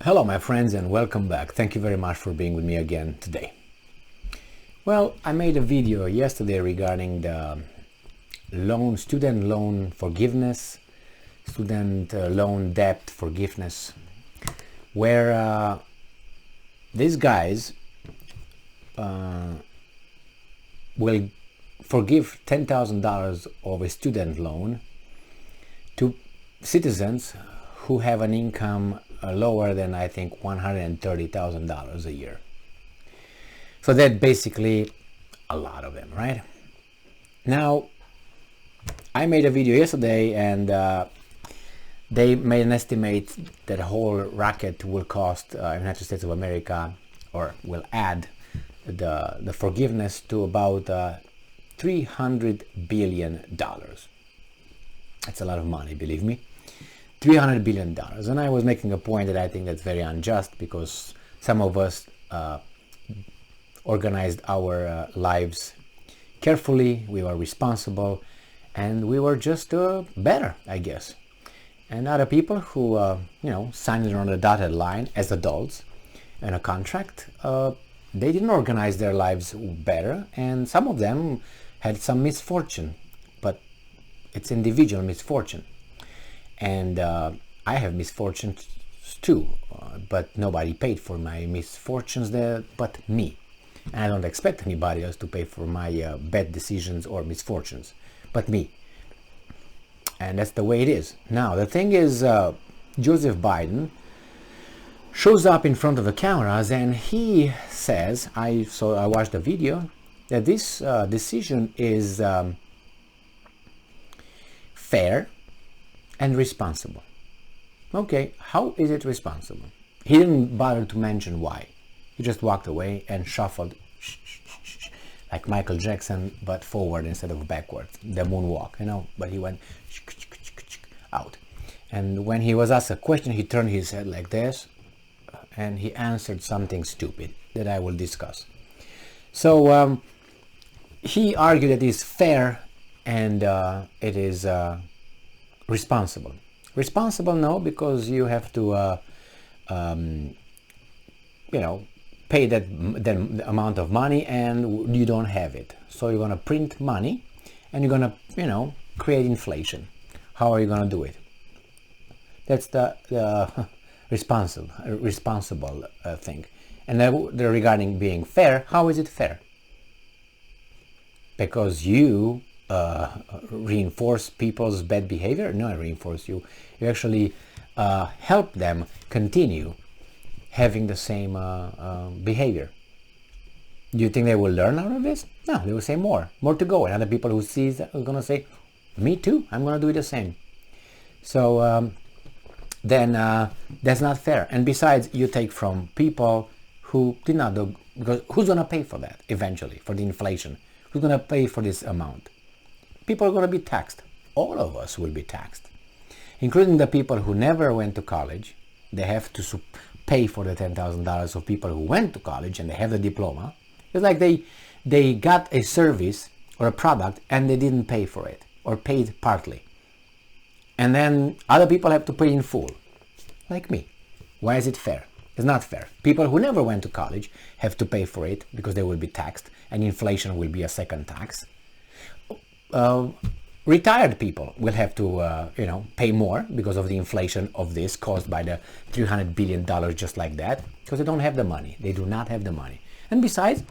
Hello my friends and welcome back. Thank you very much for being with me again today. Well, I made a video yesterday regarding the student loan forgiveness, student loan debt forgiveness, where these guys will forgive $10,000 of a student loan to citizens who have an income lower than I think $130,000 a year. So that basically a lot of them, right? Now, I made a video yesterday and they made an estimate that the whole racket will cost United States of America, or will add the forgiveness to about $300 billion. That's a lot of money, believe me. $300 billion. And I was making a point that I think that's very unjust because some of us organized our lives carefully, we were responsible, and we were just better, I guess. And other people who, signed on the dotted line as adults in a contract, they didn't organize their lives better, and some of them had some misfortune, but it's individual misfortune. And I have misfortunes too, but nobody paid for my misfortunes there but me. And I don't expect anybody else to pay for my bad decisions or misfortunes but me. And that's the way it is. Now, the thing is, Joseph Biden shows up in front of the cameras and he says, I watched the video, that this decision is fair and responsible. Okay, how is it responsible? He didn't bother to mention why. He just walked away and shuffled like Michael Jackson, but forward instead of backwards, the moonwalk, but he went out. And when he was asked a question, he turned his head like this and he answered something stupid that I will discuss. So he argued that it's fair and it is responsible. Responsible, no, because you have to, pay that amount of money and you don't have it. So you're going to print money and you're going to, create inflation. How are you going to do it? That's the responsible thing. And then regarding being fair, how is it fair? Because you reinforce people's bad behavior? No, I reinforce you. You actually help them continue having the same behavior. Do you think they will learn out of this? No, they will say more to go. And other people who see that are going to say, me too, I'm going to do it the same. So then that's not fair. And besides, you take from people who did not do, because who's going to pay for that eventually, for the inflation? Who's going to pay for this amount? People are going to be taxed. All of us will be taxed, including the people who never went to college. They have to pay for the $10,000 of people who went to college and they have the diploma. It's like they got a service or a product and they didn't pay for it or paid partly. And then other people have to pay in full, like me. Why is it fair? It's not fair. People who never went to college have to pay for it because they will be taxed and inflation will be a second tax. Retired people will have to, pay more because of the inflation of this caused by the $300 billion just like that, because they don't have the money. They do not have the money. And besides,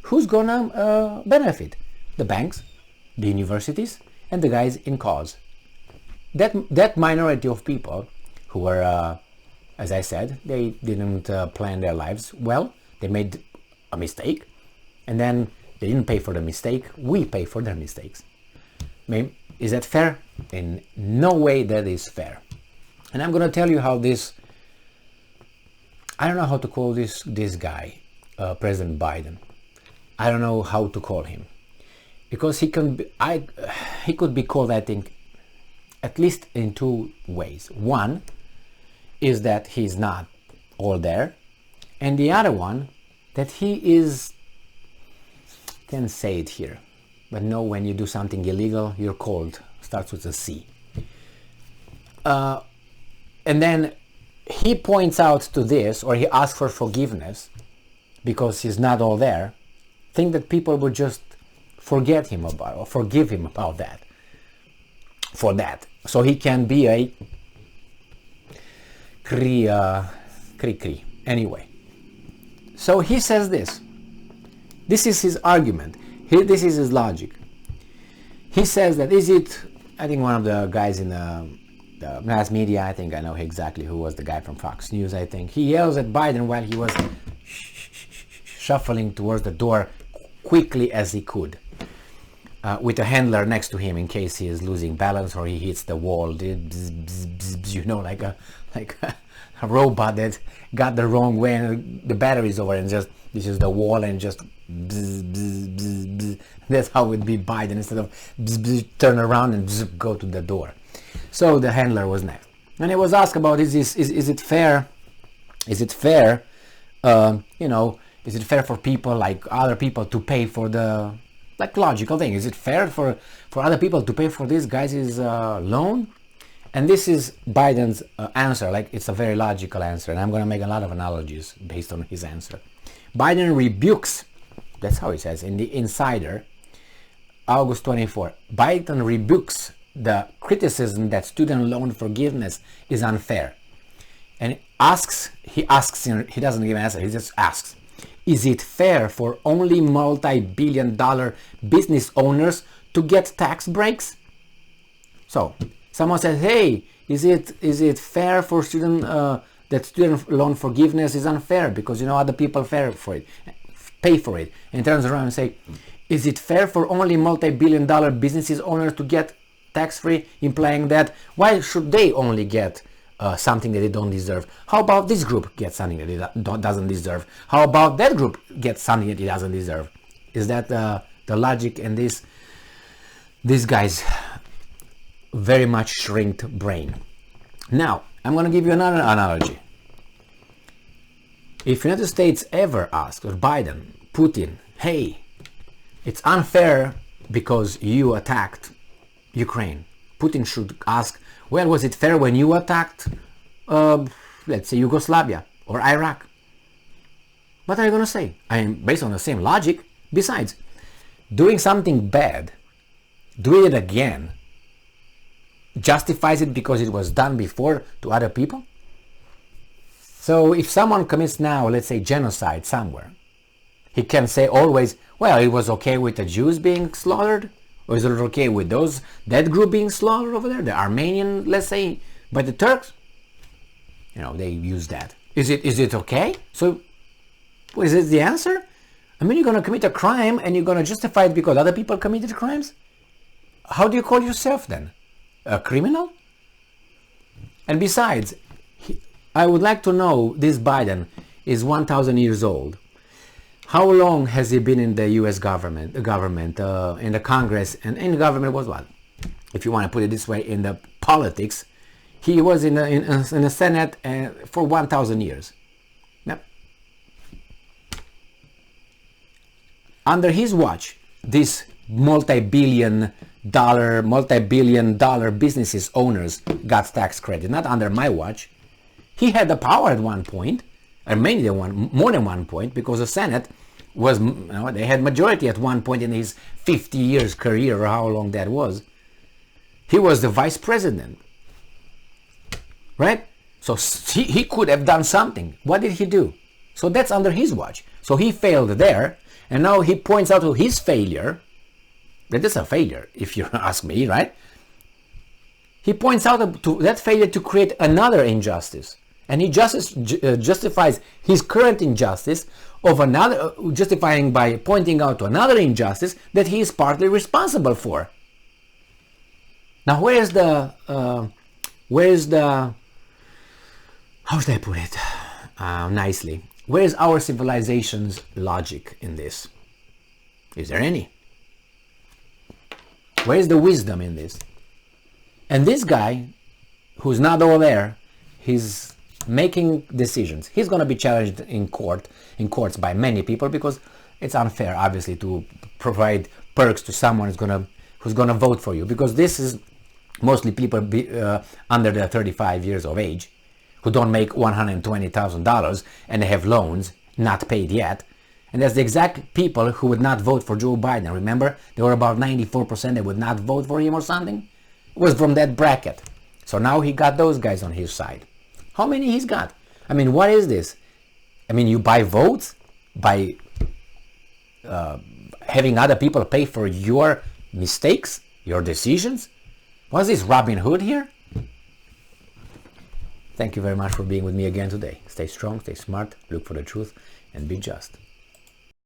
who's gonna benefit? The banks, the universities, and the guys in cause. That minority of people who were, as I said, they didn't plan their lives well. They made a mistake, and then they didn't pay for the mistake. We pay for their mistakes. Is that fair? In no way that is fair. And I'm going to tell you how this, I don't know how to call this guy, President Biden. I don't know how to call him. Because he could be called, I think, at least in two ways. One is that he's not all there. And the other one, that he is, can't say it here, but no, when you do something illegal, you're called, starts with a C. And then he points out to this, or he asks for forgiveness because he's not all there, think that people would just forget him about, or forgive him about that, for that. So he can be a kri. Anyway, so he says this. This is his argument. This is his logic. He says that I think one of the guys in the mass media, I think I know exactly who was the guy from Fox News, I think. He yells at Biden while he was shuffling towards the door quickly as he could, with a handler next to him in case he is losing balance or he hits the wall. You know, like a robot that got the wrong way and the battery's over and just this is the wall and just that's how it would be Biden, instead of turn around and go to the door. So the handler was next, and he was asked about is it fair? Is it fair? Is it fair for people like other people to pay for the logical thing? Is it fair for other people to pay for this guy's loan? And this is Biden's answer. It's a very logical answer, and I'm going to make a lot of analogies based on his answer. Biden rebukes, that's how he says in the Insider, August 24. Biden rebukes the criticism that student loan forgiveness is unfair, and he doesn't give an answer. He just asks, is it fair for only multi-billion-dollar business owners to get tax breaks? So someone says, hey, is it fair for that student loan forgiveness is unfair because other people pay for it, and turns around and say, is it fair for only multi-billion-dollar businesses owners to get tax-free, implying that why should they only get something that they don't deserve? How about this group gets something that it doesn't deserve? How about that group gets something that it doesn't deserve? Is that the logic? And this guy's very much shrinked brain. Now, I'm going to give you another analogy. If United States ever asked, or Biden, Putin, hey, it's unfair because you attacked Ukraine, Putin should ask, well, was it fair when you attacked, let's say, Yugoslavia or Iraq? What are you going to say? Based on the same logic. Besides, doing something bad, doing it again, justifies it because it was done before to other people? So if someone commits now, let's say, genocide somewhere, he can say always, well, it was okay with the Jews being slaughtered, or is it okay with that group being slaughtered over there, the Armenian, let's say, by the Turks? They use that. Is it okay? So, is it the answer? You're going to commit a crime and you're going to justify it because other people committed crimes? How do you call yourself then? A criminal? And besides, I would like to know, this Biden is 1,000 years old. How long has he been in the U.S. government, in the Congress, and in the government was what? If you want to put it this way, in the politics, he was in the Senate for 1,000 years. Yep. Under his watch, this multi-billion dollar businesses owners got tax credit. Not under my watch. He had the power at one point, or more than one point, because the Senate was, they had majority at one point in his 50 years career, or how long that was. He was the vice president, right? So he could have done something. What did he do? So that's under his watch. So he failed there, and now he points out to his failure. That is a failure, if you ask me, right? He points out to that failure to create another injustice. And he justifies his current injustice of another, justifying by pointing out to another injustice that he is partly responsible for. Now, where's the, how should I put it nicely? Where is our civilization's logic in this? Is there any? Where is the wisdom in this? And this guy, who's not over there, he's making decisions. He's going to be challenged in courts by many people, because it's unfair, obviously, to provide perks to someone who's going to vote for you, because this is mostly people under the 35 years of age, who don't make $120,000 and they have loans not paid yet. And that's the exact people who would not vote for Joe Biden. Remember, there were about 94% that would not vote for him or something. It was from that bracket. So now he got those guys on his side. How many he's got? I mean, what is this? I mean, you buy votes by having other people pay for your mistakes, your decisions? What's this, Robin Hood here? Thank you very much for being with me again today. Stay strong, stay smart, look for the truth, and be just.